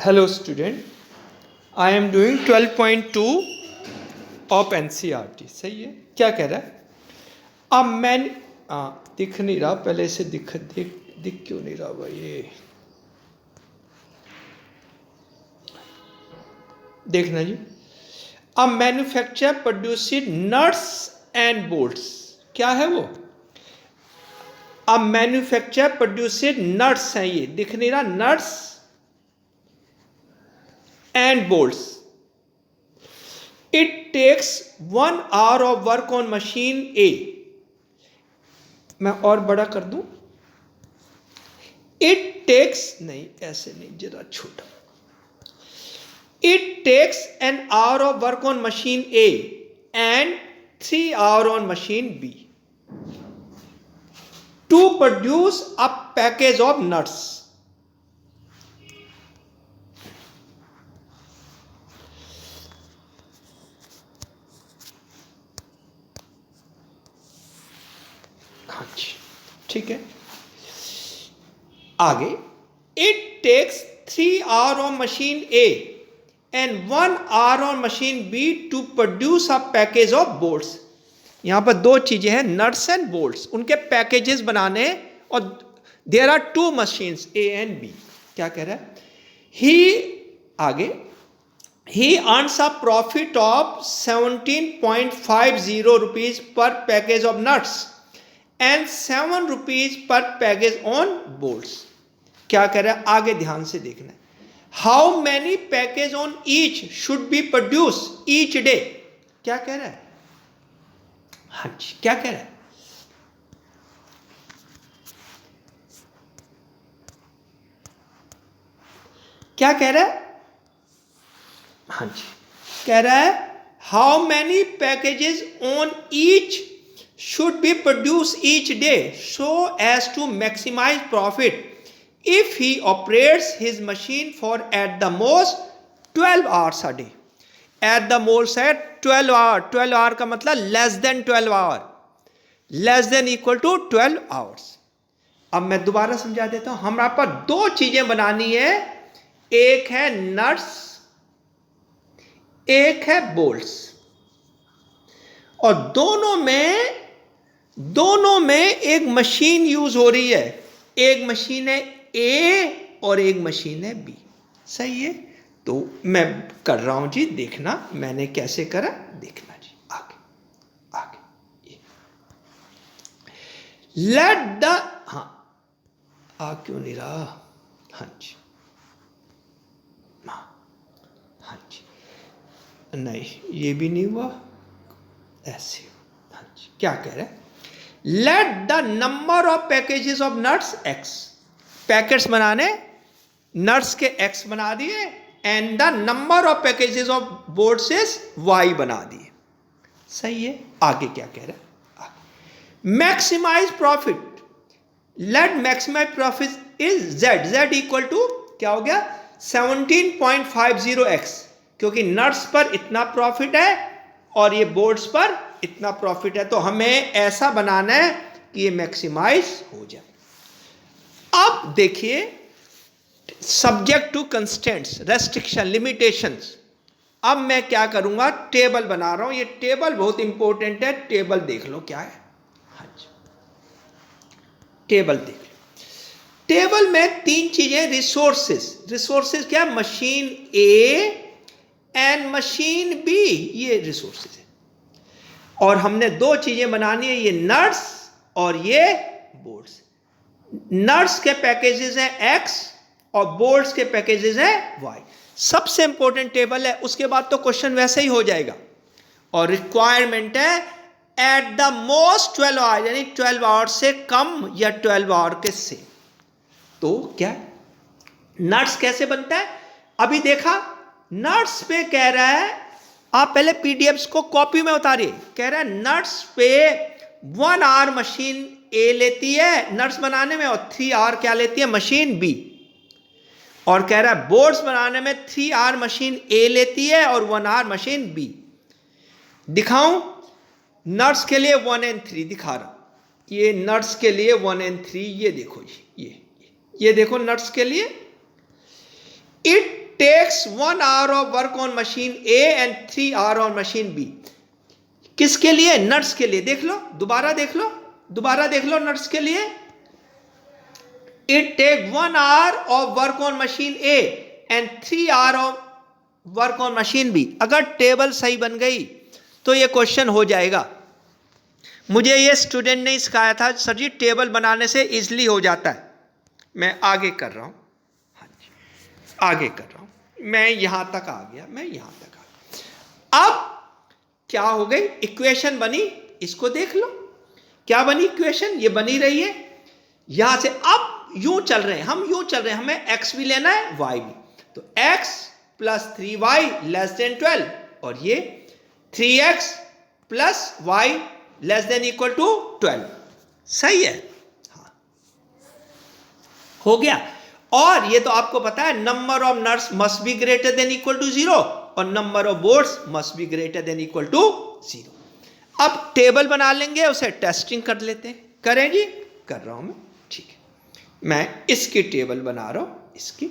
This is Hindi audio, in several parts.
Hello student, I am doing 12.2 of NCERT. सही है। क्या कह रहा है? अब मैं दिख नहीं रहा, पहले से दिख क्यों नहीं रहा भाई? ये देखना जी। अब manufacture produced nuts and bolts, क्या है वो? अब मैन्युफैक्चर प्रोड्यूस्ड नट्स हैं, ये दिख नहीं रहा, nuts and bolts. It takes 1 hour of work on machine A. मैं और बड़ा कर दूं? It takes, नहीं ऐसे नहीं, जरा छोटा. It takes an hour of work on machine A and 3 hours on machine B to produce a package of nuts. हाँ जी, ठीक है। आगे, it takes 3 hours on machine A and 1 hour on machine B to produce a package of bolts. यहां पर दो चीजें हैं, नट्स एंड बोल्ट्स, उनके पैकेजेस बनाने, और there are 2 machines A and B. क्या कह रहा है? आगे, he earns a profit of 17.50 rupees per package of nuts and 7 rupees per package on bolts. क्या कह रहा है? आगे ध्यान से देखना है. How many package on each should be produced each day? क्या कह रहा है? हाँ जी, क्या कह रहा है? क्या कह रहा है? हाँ जी, कह रहा है how many packages on each should be produced each day so as to maximize profit if he operates his machine for at the most 12 hours a day. At the most at 12 hours. 12 hours का मतलब less than 12 hours, less than equal to 12 hours. अब मैं दोबारा समझा देता हूं. हमारे पास दो चीजें बनानी है, एक है नट्स, एक है बोल्ट्स, और दोनों में एक मशीन यूज हो रही है. एक मशीन है ए और एक मशीन है बी. सही है? तो मैं कर रहा हूं जी, देखना मैंने कैसे करा, देखना जी. आगे लेट द, हाँ क्यों नहीं रहा? हाँ जी, हाँ जी, नहीं ये भी नहीं हुआ, ऐसे. हाँ जी, क्या कह रहे हैं? Let the number of packages of nuts x. Packets बनाने, नट्स के एक्स बना दिए, and the number of packages of bolts is y बना दिए. सही है? आगे क्या कह रहे हैं? Maximize profit. Let maximize profit is z. Z equal to क्या हो गया? 17.50x, क्योंकि नट्स पर इतना प्रॉफिट है और ये बोल्ट्स पर इतना प्रॉफिट है, तो हमें ऐसा बनाना है कि ये मैक्सिमाइज हो जाए. अब देखिए, subject to constraints, restriction, limitations. अब मैं क्या करूंगा, टेबल बना रहा हूं. ये टेबल बहुत इंपॉर्टेंट है, टेबल देख लो क्या है. हाँ जी, टेबल देख लो. टेबल में 3 चीजें, रिसोर्सेज क्या? Machine a and machine b, ये रिसोर्सेज है. और हमने 2 चीजें बनानी है, ये नट्स और ये बोल्ट्स. नट्स के पैकेजेस हैं एक्स और बोल्ट्स के पैकेजेस हैं वाई. सबसे इंपॉर्टेंट टेबल है. उसके बाद तो क्वेश्चन वैसे ही हो जाएगा. और रिक्वायरमेंट है एट द मोस्ट 12 आवर, यानी 12 आवर से कम या 12 आवर के से. तो क्या नट्स कैसे बनता है? अभी देखा, नट्स पे कह रहा है, आप पहले पीडीएफ्स को कॉपी में उतारिए. कह रहा है नट्स पे 1 आवर मशीन ए लेती है नट्स बनाने में, और 3 आवर क्या लेती है? Machine b. और कह रहा है बोल्ट्स बनाने में 3 आवर मशीन ए लेती है और 1 आवर मशीन बी. दिखाऊं? नट्स के लिए 1 and 3 दिखा रहा हूं. ये नट्स के लिए 1 and 3, ये देखो जी, ये देखो नट्स के लिए. It takes 1 hour of work on machine a and 3 hour on machine b. किसके लिए? नट्स के लिए। देख लो, दोबारा देख लो, दोबारा देख लो नट्स के लिए। It take 1 hour of work on machine a and 3 hour of work on machine b. अगर टेबल सही बन गई तो ये क्वेश्चन हो जाएगा। मुझे ये स्टूडेंट ने सिखाया था, सर जी टेबल बनाने से इजली हो जाता है। मैं आगे कर रहा हूं, हाँ जी आगे कर रहा हूं, मैं यहां तक आ गया, मैं यहां तक आ गया। अब क्या हो गई? इक्वेशन बनी, इसको देख लो क्या बनी इक्वेशन, ये बनी रही है यहां से। अब यूं चल रहे हैं हम, यूं चल रहे हैं, हमें x भी लेना है y भी। तो x plus 3y less then 12 और ये 3x plus y less than equal to 12। सही है, हाँ हो गया। और ये तो आपको पता है number of nuts must be greater than equal to 0 और number of bolts must be greater than equal to 0। अब टेबल बना लेंगे, उसे टेस्टिंग कर लेते हैं। करें जी? कर रहा हूं मैं, ठीक है। मैं इसकी टेबल बना रहा हूं, इसकी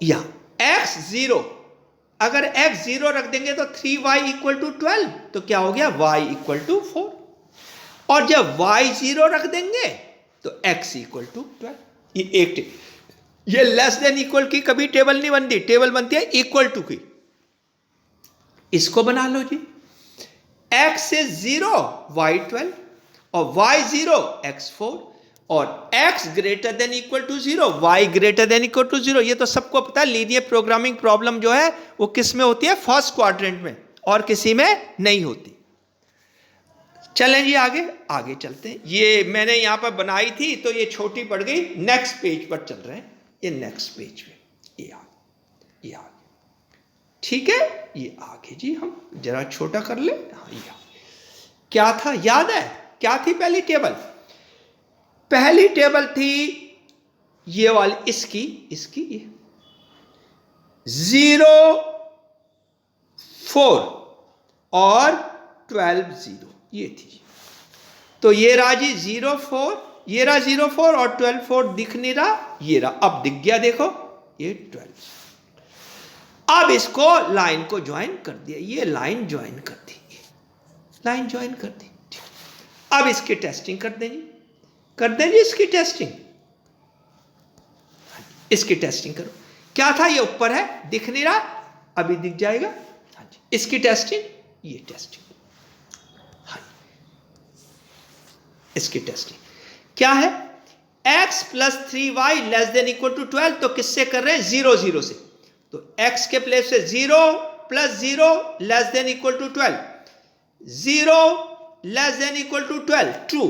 या x 0, अगर x 0 रख देंगे तो 3y इक्वल टू 12, तो क्या हो गया? y equal to 4। और जब y 0 रख देंगे तो x इक्वल टू 12। ये एक ये लेस देन इक्वल की कभी टेबल नहीं बनती, टेबल बनती है इक्वल टू की। इसको बना लो जी, x इज 0 y 12 और y 0 x 4 और x greater than equal to 0 y greater than equal to 0। ये तो सबको पता है, लीनियर प्रोग्रामिंग प्रॉब्लम जो है वो किस में होती है? फर्स्ट क्वाड्रेंट में, और किसी में नहीं होती। चलें जी आगे, आगे चलते हैं। ये मैंने यहां पर बनाई थी तो ये छोटी पड़ गई, नेक्स्ट पेज पर चल रहे हैं। ये नेक्स्ट पेज पे, ये आगे, ये आगे, ठीक है, ये आगे जी हम जरा छोटा कर ले। हाँ ये क्या था याद है? क्या थी पहली टेबल? पहली टेबल थी ये वाली, इसकी ये 0 4 और 12 0, ये थी। तो ये रहा जी 0 4, ये रहा 0 4 और 12 4 दिख नहीं रहा, ये रहा, अब दिख गया, देखो ये 12। अब इसको लाइन को ज्वाइन कर दिया, ये लाइन ज्वाइन कर दी, लाइन ज्वाइन कर दी। अब इसकी टेस्टिंग कर देंगे, कर देंगे इसकी टेस्टिंग। इसकी टेस्टिंग करो। क्या था? ये ऊपर है, दिख नहीं रहा, अभी दिख जाएगा। हाँ जी, इसकी टेस्टिंग, ये टेस्टिंग, हाँ इसकी टेस्टिंग क्या है? x plus 3y less than equal to 12, तो किससे कर रहे हैं? 0 0 से। तो x के प्लेस से 0 plus 0 less than equal to 12, 0 less than equal to 12 true.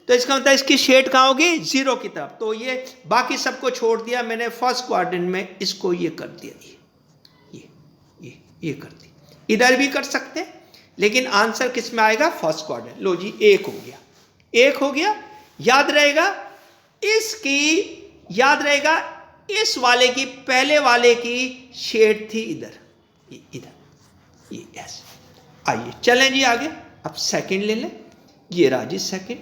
तो इसका मतलब इसकी शेड कहां होगी? 0 की तरफ। तो ये बाकी सबको छोड़ दिया मैंने फर्स्ट क्वाड्रेंट में, इसको ये कर दिया, ये कर दी। इधर भी कर सकते हैं लेकिन आंसर किस में आएगा? First quadrant. लो जी, एक हो गया, एक हो गया। याद रहेगा इसकी, याद रहेगा इस वाले की, पहले वाले की शेड थी इधर, इधर, ये ऐसे। आइए चलें जी आगे। अब सेकंड ले लें, ये रहा जी सेकंड,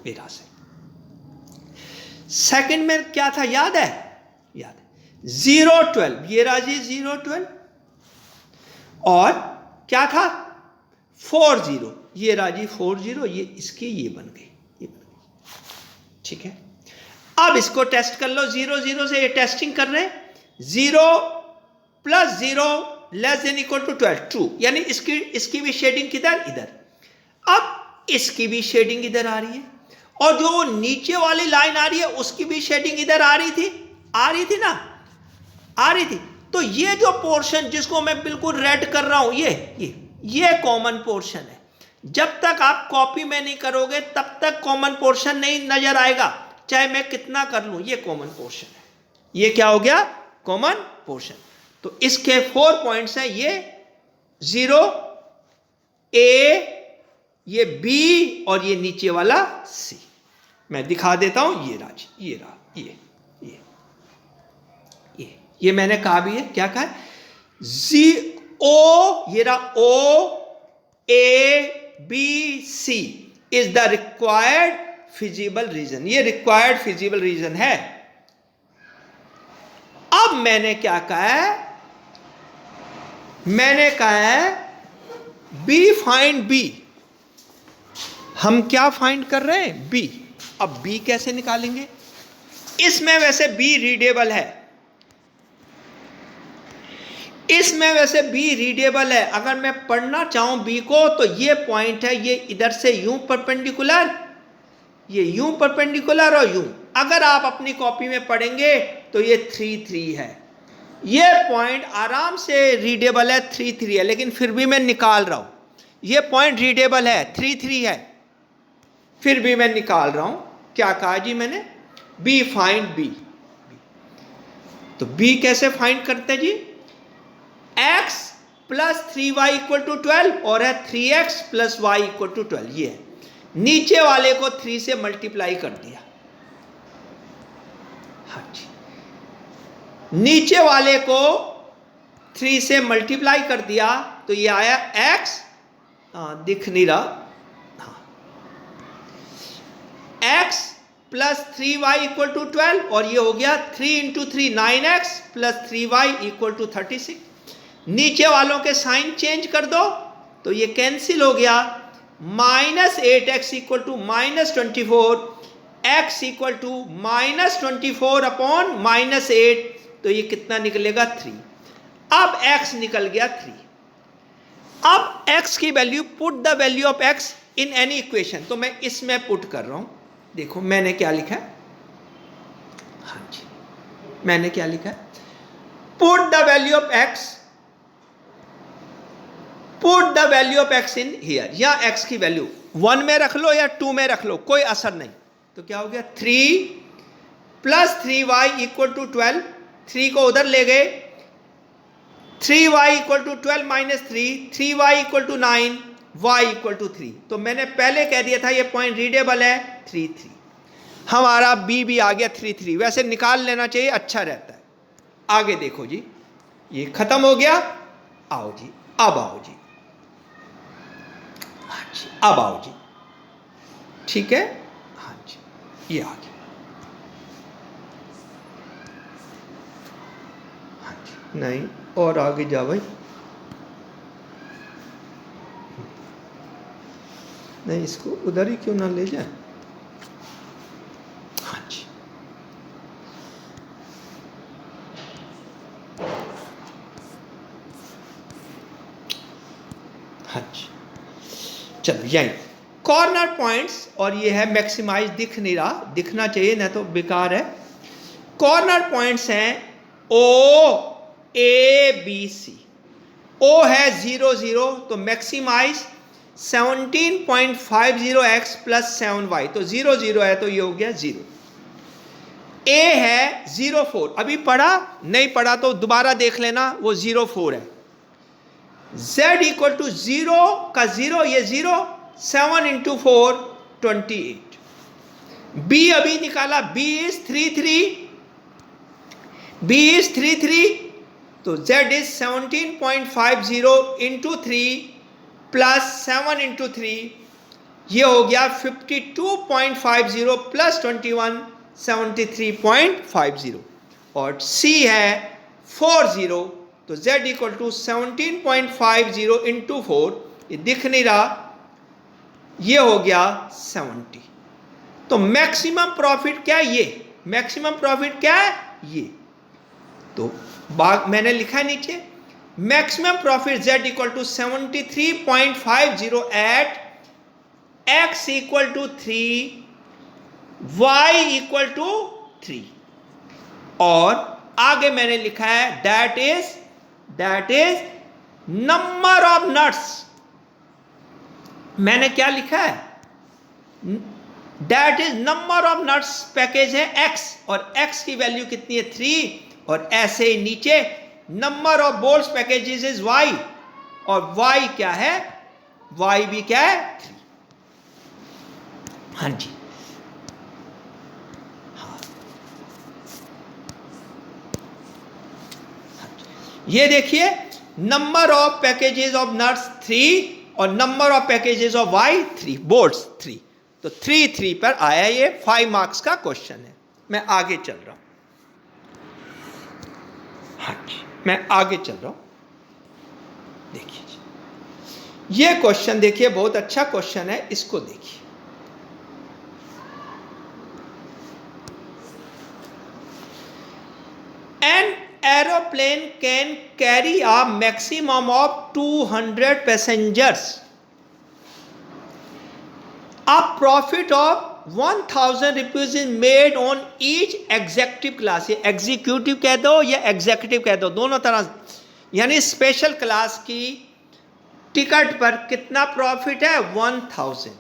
ये रहा सेकंड में क्या था याद है? याद है 0 12, ये रहा जी 0 12 और क्या था? 4 0, ये रहा जी 4 0, ये इसकी ये बन गई, ये बन गई, ठीक है। अब इसको टेस्ट कर लो, 0 0 से ये टेस्टिंग कर रहे हैं। 0 plus 0 less than equal to 12 true, यानी इसकी भी शेडिंग किधर? इधर। अब इसकी भी शेडिंग इधर आ रही है और जो नीचे वाली लाइन आ रही है उसकी भी शेडिंग इधर आ रही थी, आ रही थी ना, आ रही थी। तो ये जो पोर्शन जिसको मैं बिल्कुल रेड कर रहा हूं, ये कॉमन पोर्शन है। जब तक आप कॉपी में नहीं करोगे तब तक कॉमन पोर्शन नहीं नजर आएगा, चाहे मैं कितना कर लूं। ये कॉमन पोर्शन है, ये क्या हो गया? Common portion. तो इसके 4 पॉइंट्स हैं, ये 0 A, ये B और ये नीचे वाला C। मैं दिखा देता हूं, ये राज, ये रहा, ये मैंने कहा भी है, क्या कहा? O, ये रहा O A B C is the required feasible region. ये रिक्वायर्ड फिजिबल रीजन है। अब मैंने क्या कहा है, मैंने कहा है बी फाइंड बी। हम क्या फाइंड कर रहे हैं, बी। अब बी कैसे निकालेंगे, इसमें वैसे बी रीडेबल है, इसमें वैसे बी रीडेबल है। अगर मैं पढ़ना चाहूं बी को तो ये पॉइंट है, ये इधर से यूं परपेंडिकुलर, ये यूं परपेंडिकुलर और यूं। अगर आप अपनी कॉपी में पढ़ेंगे तो ये 3 3 है, ये पॉइंट आराम से रीडेबल है, 3 3 है, लेकिन फिर भी मैं निकाल रहा हूं। ये पॉइंट रीडेबल है, 3 3 है, फिर भी मैं निकाल रहा हूं। क्या कहा जी मैंने, बी फाइंड बी। तो बी कैसे फाइंड करते जी, x plus 3y equal to 12 और है 3x plus y equal to 12। ये है, नीचे वाले को 3 से मल्टीप्लाई कर दिया। हाँ जी, नीचे वाले को 3 से मल्टीप्लाई कर दिया तो ये आया x, दिख नहीं रहा, x plus 3y equal to 12 और ये हो गया 3 into 3 9x plus 3y equal to 36। नीचे वालों के साइन चेंज कर दो तो ये कैंसिल हो गया, minus 8x equal to minus 24, x equal to minus 24 upon minus 8, तो ये कितना निकलेगा 3। अब x निकल गया 3। अब x की value, put the value of x in any equation, तो मैं इसमें पुट कर रहा हूं। देखो मैंने क्या लिखा है, हाँ जी मैंने क्या लिखा है, put the value of x, put the value of x in here, या x की वैल्यू 1 में रख लो या 2 में रख लो, कोई असर नहीं। तो क्या हो गया, 3 प्लस 3y इक्वल टू 12, 3 को उधर ले गए, 3y equal to 12 minus 3, 3y equal to 9, y equal to 3। तो मैंने पहले कह दिया था ये पॉइंट रीडेबल है, 3 3। हमारा b भी आ गया 3 3, वैसे निकाल लेना चाहिए, अच्छा रहता है। आगे देखो जी, ये खत्म हो गया। आओ जी, अब आओ जी, हाँ जी अब आओ जी, ठीक है, हाँ जी ये आ गया, हाँ जी नहीं और आगे जा भाई, नहीं इसको उधर ही क्यों ना ले जाए, हाँ जी हाँ जी चलो यही कॉर्नर पॉइंट्स, और ये है मैक्सिमाइज, दिख नहीं रहा, दिखना चाहिए ना तो बेकार है। कॉर्नर पॉइंट्स हैं O A B C, O है 0 0 तो मैक्सिमाइज 17.50x प्लस 7y, तो 0 0 है तो ये हो गया 0। A है 0 4, अभी पढ़ा नहीं पढ़ा तो दोबारा देख लेना, वो 0 4 है। Z इक्वल टू 0 का 0, ये 0, 7 इंटू 4 28। B अभी निकाला, B इज 3 3, B इज 3 3, तो Z is 17.50 into 3 plus 7 into 3, ये हो गया 52.50 प्लस 21 73.50, और C है 40, तो Z इक्वल टू 17.50 इंटू 4, ये दिख नहीं रहा, ये हो गया 70। तो मैक्सिमम प्रॉफिट क्या है, ये मैक्सिमम प्रॉफिट क्या है, ये तो मैंने लिखा है नीचे, maximum profit Z equal to 73.50 at x equal to 3, y equal to 3, और आगे मैंने लिखा है that is number of nuts. मैंने क्या लिखा है, that is number of nuts, package है x, और x की वैल्यू कितनी है 3, और ऐसे ही नीचे number of bolts packages is y, और y क्या है, y भी क्या है 3। हाँ जी हाँ, ये देखिए number of packages of nuts 3 और number of packages of y 3, bolts 3, तो 3 3 पर आया। ये 5 मार्क्स का क्वेश्चन है। मैं आगे चल रहा हूं। हाँ जी, मैं आगे चल रहा हूं। देखिए जी, ये क्वेश्चन देखिए, बहुत अच्छा क्वेश्चन है, इसको देखिए। An aeroplane can carry a maximum of 200 passengers. A profit of 1000 rupees is made on each executive class. ये एग्जीक्यूटिव कह दो या एग्जीक्यूटिव कह दो, दोनों तरह, यानी स्पेशल क्लास की टिकट पर कितना प्रॉफिट है? 1000,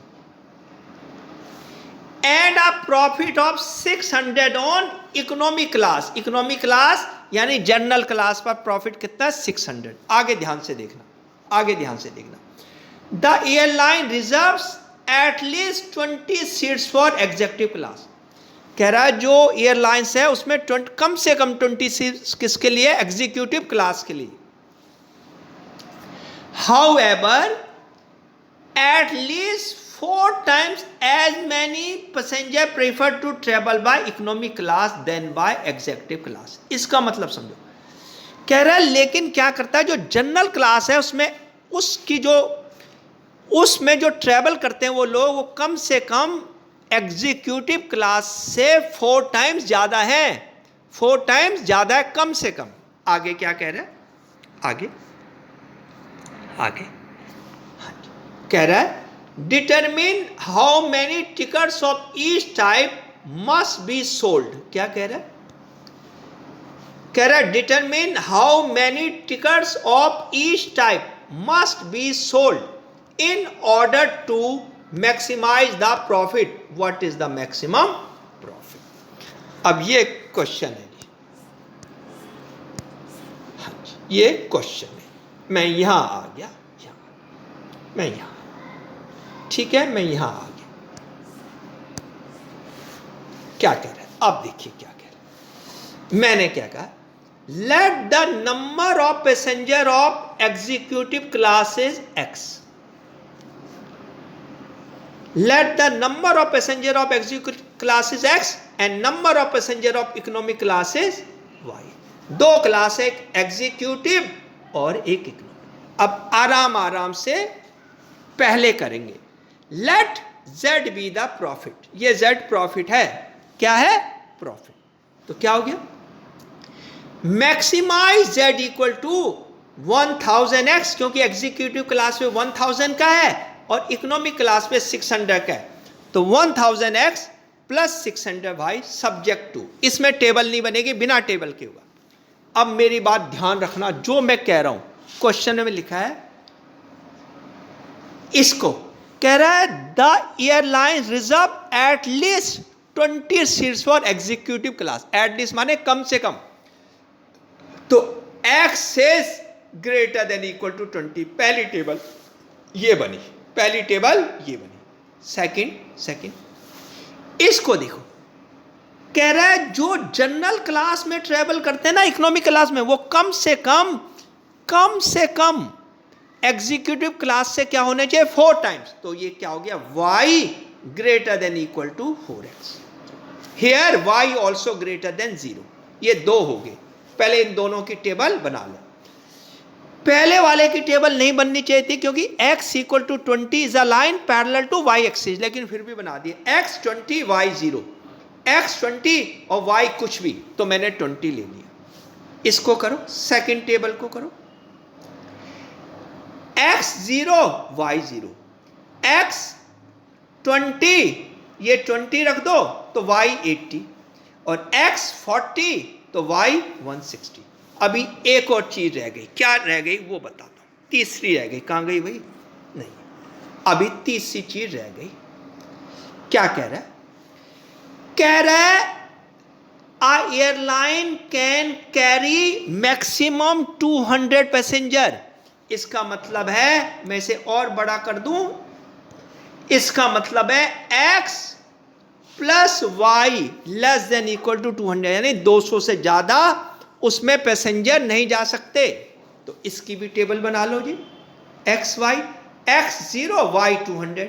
and a profit of 600 on economy class. Economy class यानी जनरल क्लास पर प्रॉफिट कितना है? 600। आगे ध्यान से देखना, आगे ध्यान से देखना। The airline reserves at least 20 seats for executive class. कह रहा है जो एयरलाइंस है उसमें कम से कम 20 सीट्स किसके लिए? एग्जीक्यूटिव क्लास के लिए। However at least 4 times as many passenger prefer to travel by economy class than by executive class। इसका मतलब समझो, कह रहा है लेकिन क्या करता है जो जनरल क्लास है उसमें जो ट्रेवल करते हैं वो लोग, वो कम से कम एग्जीक्यूटिव क्लास से 4 टाइम्स ज्यादा है, 4 टाइम्स ज्यादा है कम से कम। आगे क्या कह रहा है? आगे कह रहा है determine how many tickets of each type must be sold. क्या कह रहा है? कह रहा है determine how many tickets of each type must be sold in order to maximize the profit. What is the maximum profit? अब ये क्वेश्चन है, हाँ जी, ये क्वेश्चन है। मैं यहां आ गया, मैं यहां, ठीक है, मैं यहां आ गया। क्या कह रहा है? अब देखिए क्या कह रहा है। मैंने क्या कहा? Let the number of passenger of executive classes x. Let the number of passenger of executive classes x and number of passenger of economic classes y. 2 class है, एक एग्जीक्यूटिव और एक इकोनॉमिक। अब आराम आराम से पहले करेंगे। Let z be the profit. ये z प्रॉफिट है। क्या है? प्रॉफिट। तो क्या हो गया? Maximise z equal to 1000x, क्योंकि एग्जीक्यूटिव क्लास में 1000 का है और इकोनॉमिक क्लास में 600 का है, तो 1000x plus 600y subject to. इसमें टेबल नहीं बनेगी, बिना टेबल के होगा। अब मेरी बात ध्यान रखना, जो मैं कह रहा हूं क्वेश्चन में लिखा है, इसको कह रहा है the airline reserve at least 20 seats for executive class. At least माने कम से कम, तो x is greater than equal to 20। पहली टेबल ये बनी, पहली टेबल ये बनी। सेकंड इसको देखो, कह रहा है जो जनरल क्लास में ट्रेवल करते हैं ना, इकोनॉमिक क्लास में, वो कम से कम एग्जीक्यूटिव क्लास से क्या होने चाहिए? 4 टाइम्स। तो ये क्या हो गया? y greater than equal to 4x। Here y also greater than 0। ये 2 हो गए। पहले इन दोनों की टेबल बना लो। पहले वाले की टेबल नहीं बननी चाहिए थी, क्योंकि x equal to 20 is a line parallel to y axis, लेकिन फिर भी बना दिए। x 20 y 0, x 20 और y कुछ भी, तो मैंने 20 ले लिया। इसको करो, सेकंड टेबल को करो। x 0 y 0, x 20, ये 20 रख दो तो y 80, और x 40 तो y 160। अभी एक और चीज रह गई। क्या रह गई वो बताता हूं। तीसरी रह गई। कहां गई भाई? नहीं, अभी तीसरी चीज रह गई। क्या कह रहा है? कह रहा है a airline can carry maximum 200 passenger. इसका मतलब है, मैं इसे और बड़ा कर दूं, इसका मतलब है x plus y less than equal to 200, यानी 200 से ज्यादा उसमें पैसेंजर नहीं जा सकते। तो इसकी भी टेबल बना लो जी। एक्स वाई, x 0 y 200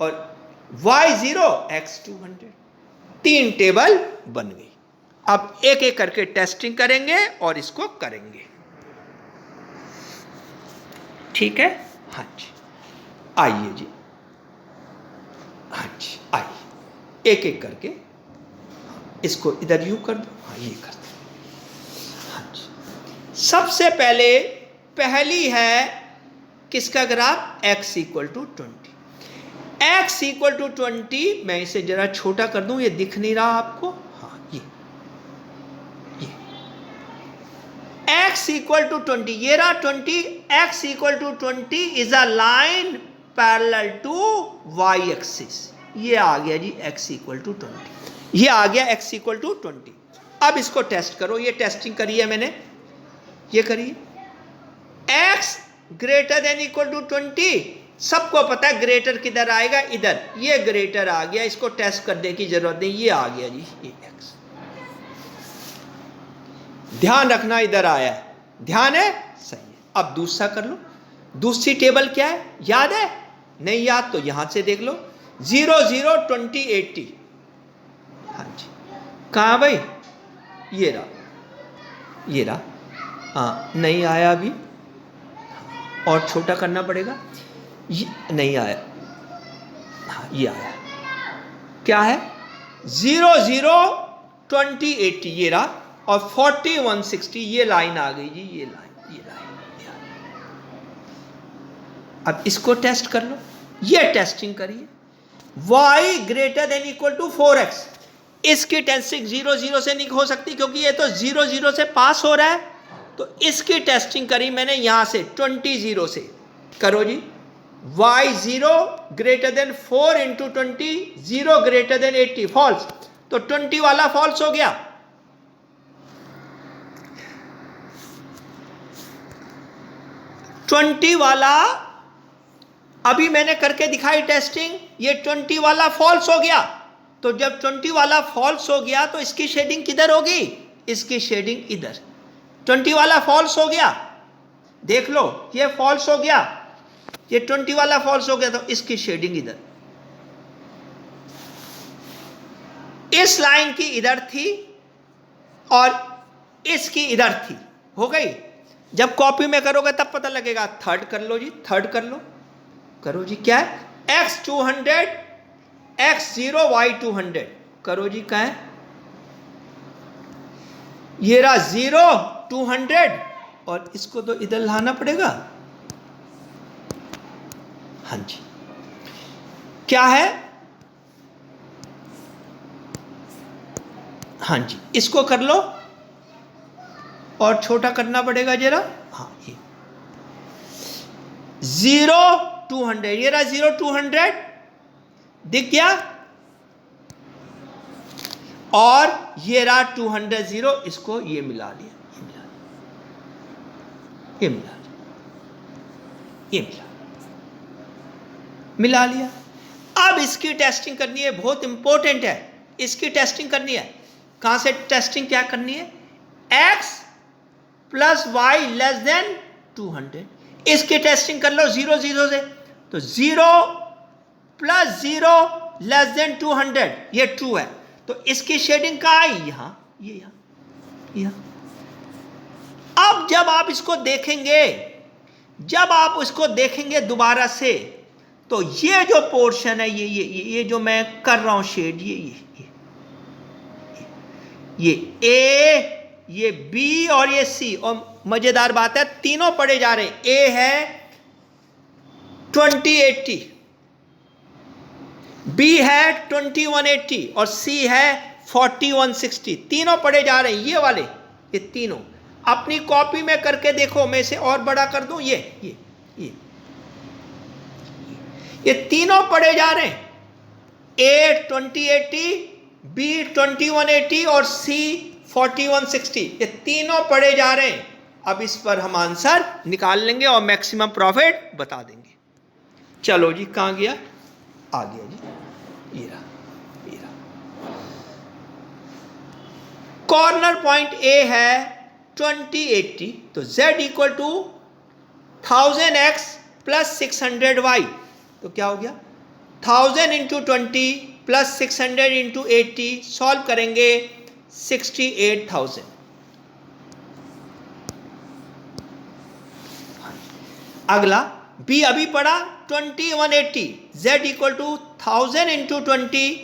और y 0 x 200। 3 टेबल बन गई। अब एक एक करके टेस्टिंग करेंगे और इसको करेंगे, ठीक है। हाँ जी, आइए जी, हाँ जी आइए, एक एक करके इसको इधर यूं कर दो, हाँ ये कर दो। हाँ जी, सबसे पहले पहली है किसका graph, x equal to 20। x equal to 20, मैं इसे जरा छोटा कर दूं, ये दिख नहीं रहा आपको, हाँ ये x इक्वल टू 20, ये रहा 20। x equal to 20 is a line parallel to y axis, ये आ गया जी x इक्वल टू 20, ये आ गया x इक्वल टू 20। अब इसको टेस्ट करो, ये टेस्टिंग करी है मैंने, ये करिए। x greater than equal to 20, सबको पता है ग्रेटर किधर आएगा, इधर, ये ग्रेटर आ गया, इसको टेस्ट करने की जरूरत नहीं, ये आ गया जी ये x। ध्यान रखना इधर आया है, ध्यान है, सही है। अब दूसरा कर लो, दूसरी टेबल क्या है, याद है, नहीं याद तो यहां से देख लो, 0 0 20 80। हाँ जी, कहाँ भाई, ये रहा, ये रहा, हाँ नहीं आया अभी, और छोटा करना पड़ेगा, ये नहीं आया, हाँ ये आया, क्या है, 0 0 20 80, ये रहा, और 40 160, ये लाइन आ गई जी, ये लाइन, ये लाइन। अब इसको टेस्ट कर लो, ये टेस्टिंग करिए, y greater than equal to 4x, इसकी टेस्टिंग 0 0 से नहीं हो सकती क्योंकि ये तो 0 0 से पास हो रहा है, तो इसकी टेस्टिंग करी मैंने यहां से 20 0 से, करो जी, y 0 greater than 4 into 20, 0 greater than 80, false, तो 20 वाला फॉल्स हो गया, 20 वाला अभी मैंने करके दिखाई टेस्टिंग, ये 20 वाला फॉल्स हो गया, तो जब 20 वाला फॉल्स हो गया तो इसकी शेडिंग किधर होगी, इसकी शेडिंग इधर, 20 वाला फॉल्स हो गया, देख लो ये फॉल्स हो गया, ये 20 वाला फॉल्स हो गया, तो इसकी शेडिंग इधर, इस लाइन की इधर थी और इसकी इधर थी, हो गई। जब कॉपी में करोगे तब पता लगेगा, थर्ड कर लो जी, थर्ड कर लो, करो जी, क्या है, x 200 x 0 y 200, करो जी, क्या है, ये रहा 0 200, और इसको तो इधर लाना पड़ेगा, हाँ जी, क्या है, हाँ जी, इसको कर लो और छोटा करना पड़ेगा जरा, हाँ ये 0 200, ये रहा 0 200, दिख गया, और ये रहा 200 0, इसको ये मिला लिया, ये मिला लिया, ये मिला लिया। अब इसकी टेस्टिंग करनी है, बहुत इंपॉर्टेंट है, इसकी टेस्टिंग करनी है, कहां से टेस्टिंग क्या करनी है, x plus y less than 200, इसकी टेस्टिंग कर लो 0 0 से, तो 0 प्लस 0 लेस देन 200, ये ट्रू है, तो इसकी शेडिंग कहाँ आई, यहां, ये यहां। अब जब आप इसको देखेंगे, जब आप इसको देखेंगे दोबारा से, तो ये जो पोर्शन है, ये जो मैं कर रहा हूं शेड, ये A, ये B और ये C, और मजेदार बात है तीनों पढ़े जा रहे हैं, A है 2080, B है 2180 और C है 4160, तीनों पढ़े जा रहे हैं, ये वाले, ये तीनों अपनी कॉपी में करके देखो, मैं इसे और बड़ा कर दूं, ये तीनों पढ़े जा रहे हैं, A 2080, B 2180 और C 4160, ये तीनों पढ़े जा रहे हैं। अब इस पर हम आंसर निकाल लेंगे और मैक्सिमम प्रॉफिट बता देंगे। चलो जी, कहां गया, आ गया जी, ये रहा। कॉर्नर पॉइंट A है 2080, तो Z equal to 1000x plus 600y, तो क्या हो गया 1000 इंटू 20 प्लस 600 इंटू 80, सॉल्व करेंगे 68,000। अगला बी अभी पढ़ा 2180, z equal to 1000 into 20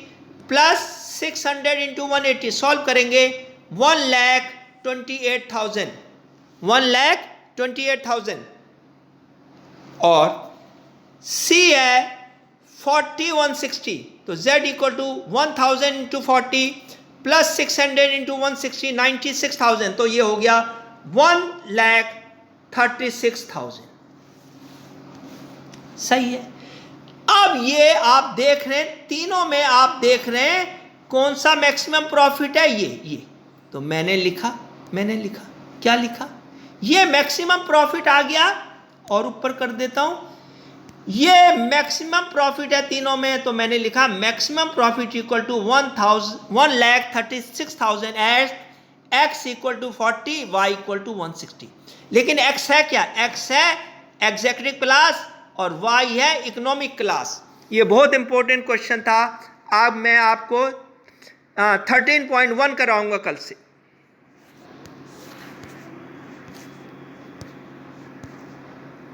plus 600 into 180। Solve करेंगे 1,28,000, 1,28,000। और सी है 4160, तो z equal to 1000 into 40 plus 600 into 160 96,000। तो ये हो गया 1,36,000। सही है। अब ये आप देख रहे हैं, तीनों में आप देख रहे हैं कौन सा मैक्सिमम प्रॉफिट है। ये तो मैंने लिखा क्या लिखा, ये मैक्सिमम प्रॉफिट आ गया। और ऊपर कर देता हूं, ये मैक्सिमम प्रॉफिट है तीनों में, तो मैंने लिखा maximum profit equal to 1,36,000 at x equal to 40, y equal to 160। लेकिन x है क्या, x है एग्जीक्यूटिव क्लास और y है इकोनॉमिक क्लास। ये बहुत इंपॉर्टेंट क्वेश्चन था। अब मैं आपको 13.1 कराऊंगा कल से।